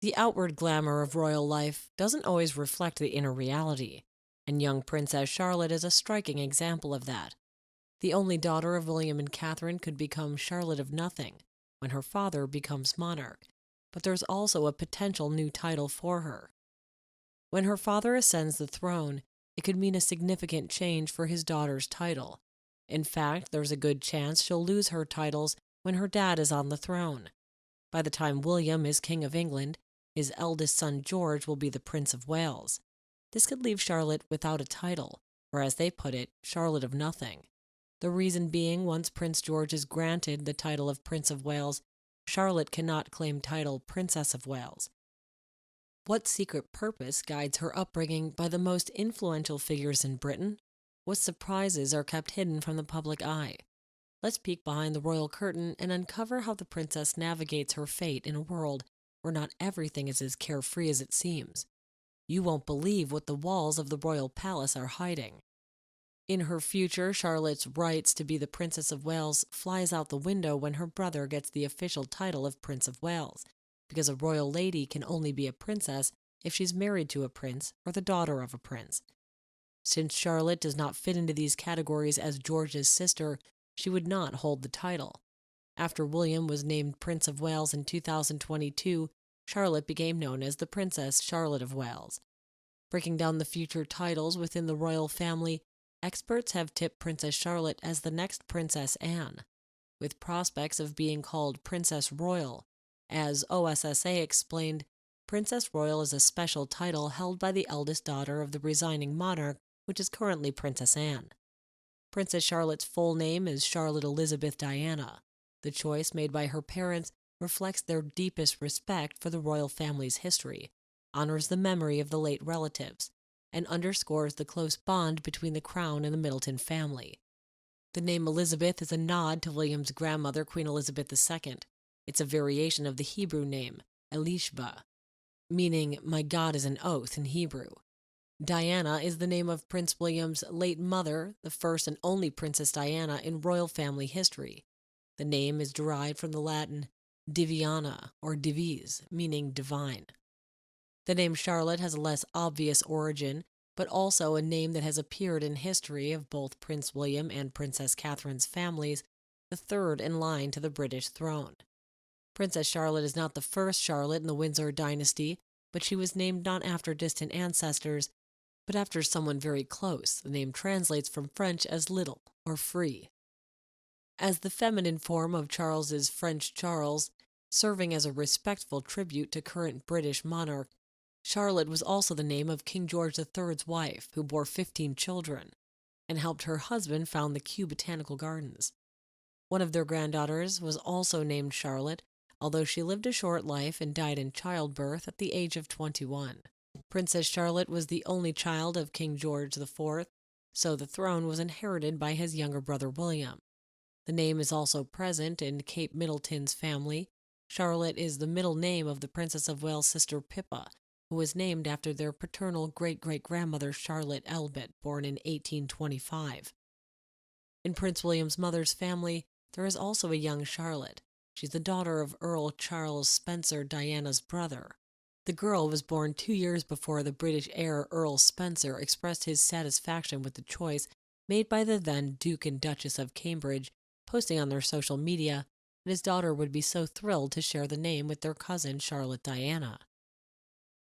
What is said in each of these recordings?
The outward glamour of royal life doesn't always reflect the inner reality, and young Princess Charlotte is a striking example of that. The only daughter of William and Catherine could become Charlotte of Nothing when her father becomes monarch, but there's also a potential new title for her. When her father ascends the throne, it could mean a significant change for his daughter's title. In fact, there's a good chance she'll lose her titles when her dad is on the throne. By the time William is King of England, his eldest son George will be the Prince of Wales. This could leave Charlotte without a title, or as they put it, Charlotte of Nothing. The reason being, once Prince George is granted the title of Prince of Wales, Charlotte cannot claim title Princess of Wales. What secret purpose guides her upbringing by the most influential figures in Britain? What surprises are kept hidden from the public eye? Let's peek behind the royal curtain and uncover how the princess navigates her fate in a world where not everything is as carefree as it seems. You won't believe what the walls of the royal palace are hiding. In her future, Charlotte's rights to be the Princess of Wales flies out the window when her brother gets the official title of Prince of Wales, because a royal lady can only be a princess if she's married to a prince or the daughter of a prince. Since Charlotte does not fit into these categories as George's sister, she would not hold the title. After William was named Prince of Wales in 2022, Charlotte became known as the Princess Charlotte of Wales. Breaking down the future titles within the royal family, experts have tipped Princess Charlotte as the next Princess Anne, with prospects of being called Princess Royal. As OSSA explained, Princess Royal is a special title held by the eldest daughter of the resigning monarch, which is currently Princess Anne. Princess Charlotte's full name is Charlotte Elizabeth Diana. The choice made by her parents reflects their deepest respect for the royal family's history, honors the memory of the late relatives, and underscores the close bond between the crown and the Middleton family. The name Elizabeth is a nod to William's grandmother, Queen Elizabeth II. It's a variation of the Hebrew name, Elishba, meaning "my God is an oath" in Hebrew. Diana is the name of Prince William's late mother, the first and only Princess Diana in royal family history. The name is derived from the Latin diviana or divis, meaning divine. The name Charlotte has a less obvious origin, but also a name that has appeared in history of both Prince William and Princess Catherine's families, the third in line to the British throne. Princess Charlotte is not the first Charlotte in the Windsor dynasty, but she was named not after distant ancestors, but after someone very close. The name translates from French as little or free. As the feminine form of Charles's French Charles, serving as a respectful tribute to current British monarch, Charlotte was also the name of King George III's wife, who bore 15 children, and helped her husband found the Kew Botanical Gardens. One of their granddaughters was also named Charlotte, although she lived a short life and died in childbirth at the age of 21. Princess Charlotte was the only child of King George IV, so the throne was inherited by his younger brother William. The name is also present in Kate Middleton's family. Charlotte is the middle name of the Princess of Wales' sister Pippa, who was named after their paternal great-great-grandmother Charlotte Elbit, born in 1825. In Prince William's mother's family, there is also a young Charlotte. She's the daughter of Earl Charles Spencer, Diana's brother. The girl was born 2 years before the British heir Earl Spencer expressed his satisfaction with the choice made by the then Duke and Duchess of Cambridge, posting on their social media that his daughter would be so thrilled to share the name with their cousin Charlotte Diana.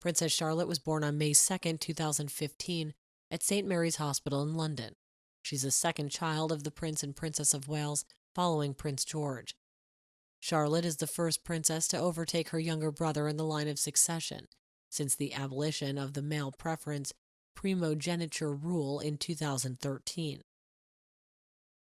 Princess Charlotte was born on May 2, 2015, at St. Mary's Hospital in London. She's the second child of the Prince and Princess of Wales, following Prince George. Charlotte is the first princess to overtake her younger brother in the line of succession since the abolition of the male preference primogeniture rule in 2013.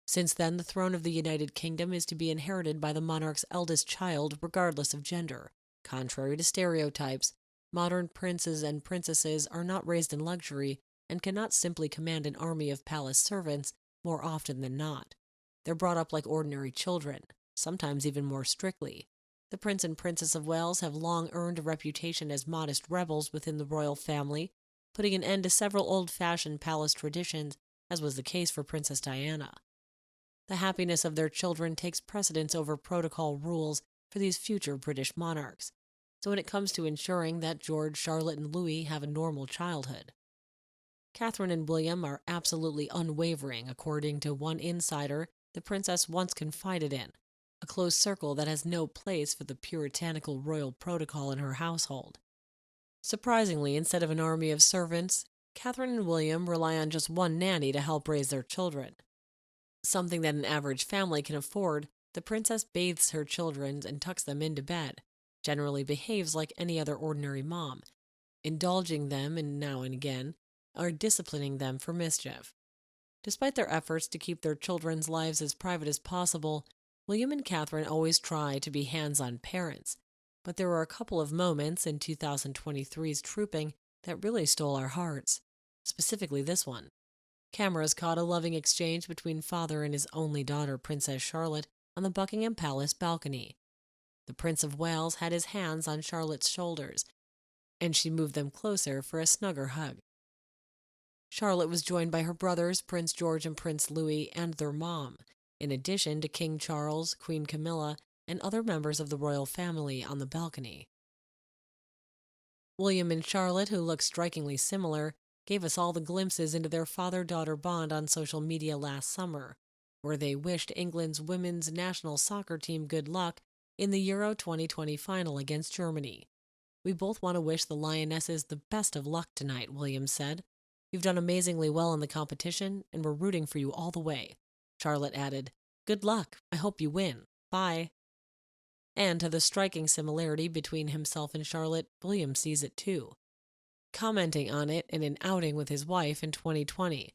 Since then, the throne of the United Kingdom is to be inherited by the monarch's eldest child regardless of gender. Contrary to stereotypes, modern princes and princesses are not raised in luxury and cannot simply command an army of palace servants more often than not. They're brought up like ordinary children, sometimes even more strictly. The Prince and Princess of Wales have long earned a reputation as modest rebels within the royal family, putting an end to several old-fashioned palace traditions, as was the case for Princess Diana. The happiness of their children takes precedence over protocol rules for these future British monarchs. when it comes to ensuring that George, Charlotte, and Louis have a normal childhood. Catherine and William are absolutely unwavering, according to one insider the princess once confided in, a close circle that has no place for the puritanical royal protocol in her household. Surprisingly, instead of an army of servants, Catherine and William rely on just one nanny to help raise their children. Something that an average family can afford, the princess bathes her children and tucks them into bed, generally behaves like any other ordinary mom, indulging them and now and again, or disciplining them for mischief. Despite their efforts to keep their children's lives as private as possible, William and Catherine always try to be hands-on parents, but there were a couple of moments in 2023's Trooping that really stole our hearts, specifically this one. Cameras caught a loving exchange between father and his only daughter, Princess Charlotte, on the Buckingham Palace balcony. The Prince of Wales had his hands on Charlotte's shoulders, and she moved them closer for a snugger hug. Charlotte was joined by her brothers, Prince George and Prince Louis, and their mom, in addition to King Charles, Queen Camilla, and other members of the royal family on the balcony. William and Charlotte, who look strikingly similar, gave us all the glimpses into their father-daughter bond on social media last summer, where they wished England's women's national soccer team good luck in the Euro 2020 final against Germany. "We both want to wish the Lionesses the best of luck tonight," William said. "You've done amazingly well in the competition, and we're rooting for you all the way." Charlotte added, "Good luck. I hope you win. Bye." And to the striking similarity between himself and Charlotte, William sees it too, commenting on it in an outing with his wife in 2020.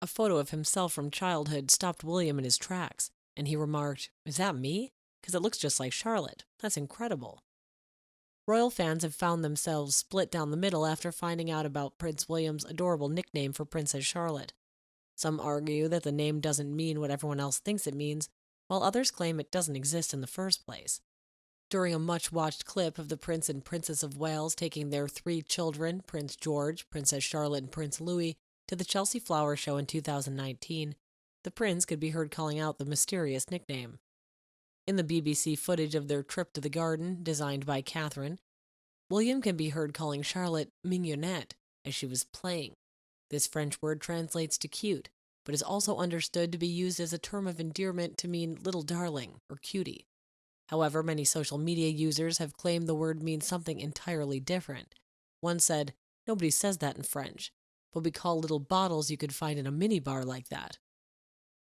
A photo of himself from childhood stopped William in his tracks, and he remarked, "Is that me? Because it looks just like Charlotte. That's incredible." Royal fans have found themselves split down the middle after finding out about Prince William's adorable nickname for Princess Charlotte. Some argue that the name doesn't mean what everyone else thinks it means, while others claim it doesn't exist in the first place. During a much-watched clip of the Prince and Princess of Wales taking their 3 children, Prince George, Princess Charlotte, and Prince Louis, to the Chelsea Flower Show in 2019, the prince could be heard calling out the mysterious nickname. In the BBC footage of their trip to the garden, designed by Catherine, William can be heard calling Charlotte mignonette as she was playing. This French word translates to cute, but is also understood to be used as a term of endearment to mean little darling or cutie. However, many social media users have claimed the word means something entirely different. One said, "Nobody says that in French, but we call little bottles you could find in a minibar like that."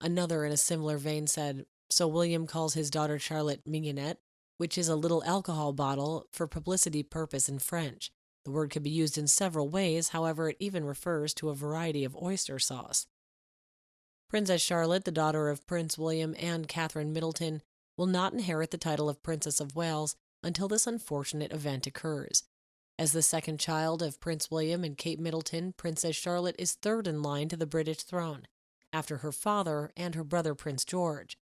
Another in a similar vein said, "So William calls his daughter Charlotte mignonette, which is a little alcohol bottle for publicity purpose in French. The word could be used in several ways, however, it even refers to a variety of oyster sauce." Princess Charlotte, the daughter of Prince William and Katemiddleton Middleton, will not inherit the title of Princess of Wales until this unfortunate event occurs. As the second child of Prince William and Kate Middleton, Princess Charlotte is third in line to the British throne, after her father and her brother Prince George.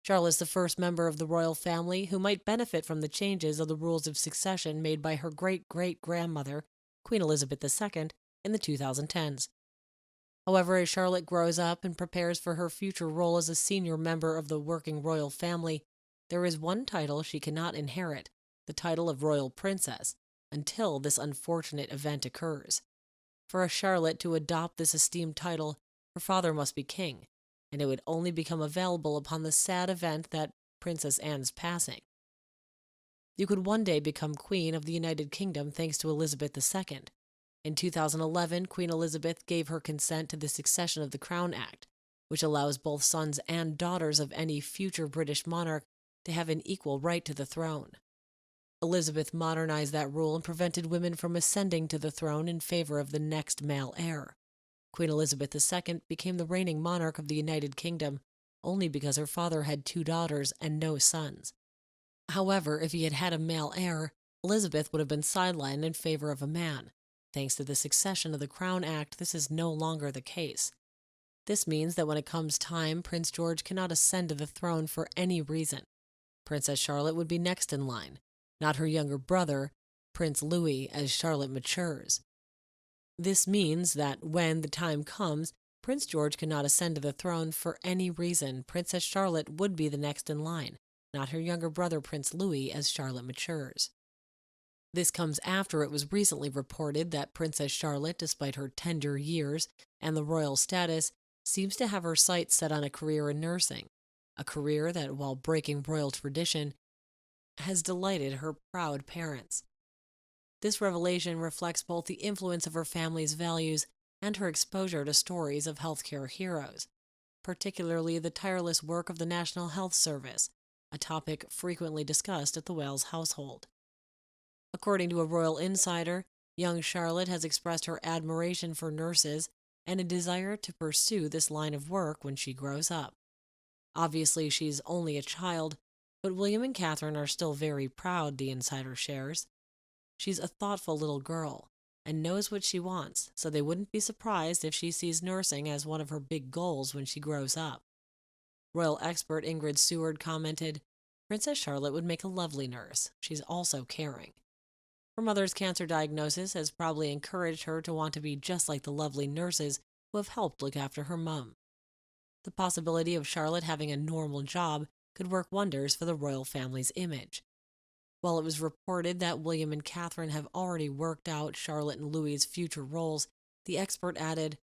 Charlotte is the first member of the royal family who might benefit from the changes of the rules of succession made by her great-great-grandmother, Queen Elizabeth II, in the 2010s. However, as Charlotte grows up and prepares for her future role as a senior member of the working royal family, there is one title she cannot inherit, the title of royal princess, until this unfortunate event occurs. For a Charlotte to adopt this esteemed title, her father must be king, and it would only become available upon the sad event that Princess Anne's passing. You could one day become Queen of the United Kingdom thanks to Elizabeth II. In 2011, Queen Elizabeth gave her consent to the Succession of the Crown Act, which allows both sons and daughters of any future British monarch to have an equal right to the throne. Elizabeth modernized that rule and prevented women from ascending to the throne in favor of the next male heir. Queen Elizabeth II became the reigning monarch of the United Kingdom only because her father had 2 daughters and no sons. However, if he had had a male heir, Elizabeth would have been sidelined in favor of a man. Thanks to the Succession of the Crown Act, this is no longer the case. This means that when it comes time, Prince George cannot ascend to the throne for any reason. Princess Charlotte would be next in line, not her younger brother, Prince Louis, as Charlotte matures. This means that when the time comes, Prince George cannot ascend to the throne for any reason. Princess Charlotte would be the next in line, not her younger brother Prince Louis, as Charlotte matures. This comes after it was recently reported that Princess Charlotte, despite her tender years and the royal status, seems to have her sights set on a career in nursing, a career that, while breaking royal tradition, has delighted her proud parents. This revelation reflects both the influence of her family's values and her exposure to stories of healthcare heroes, particularly the tireless work of the National Health Service, a topic frequently discussed at the Wales household. According to a royal insider, young Charlotte has expressed her admiration for nurses and a desire to pursue this line of work when she grows up. Obviously, she's only a child, but William and Catherine are still very proud, the insider shares. She's a thoughtful little girl and knows what she wants, so they wouldn't be surprised if she sees nursing as one of her big goals when she grows up. Royal expert Ingrid Seward commented, "Princess Charlotte would make a lovely nurse. She's also caring." Her mother's cancer diagnosis has probably encouraged her to want to be just like the lovely nurses who have helped look after her mum. The possibility of Charlotte having a normal job could work wonders for the royal family's image. While it was reported that William and Catherine have already worked out Charlotte and Louis's future roles, the expert added,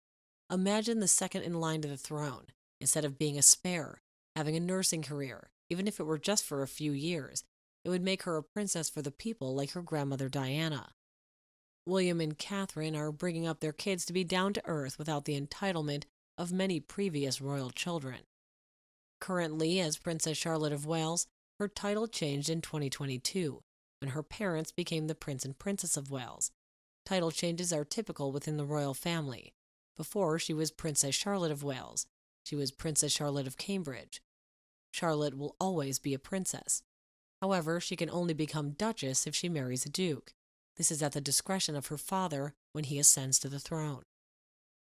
"Imagine the second in line to the throne. Instead of being a spare, having a nursing career, even if it were just for a few years, it would make her a princess for the people like her grandmother Diana." William and Catherine are bringing up their kids to be down to earth without the entitlement of many previous royal children. Currently, as Princess Charlotte of Wales, her title changed in 2022, when her parents became the Prince and Princess of Wales. Title changes are typical within the royal family. Before, she was Princess Charlotte of Wales. She was Princess Charlotte of Cambridge. Charlotte will always be a princess. However, she can only become Duchess if she marries a duke. This is at the discretion of her father when he ascends to the throne.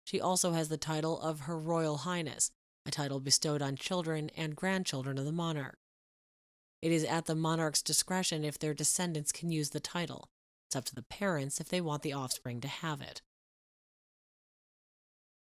She also has the title of Her Royal Highness, a title bestowed on children and grandchildren of the monarch. It is at the monarch's discretion if their descendants can use the title. It's up to the parents if they want the offspring to have it.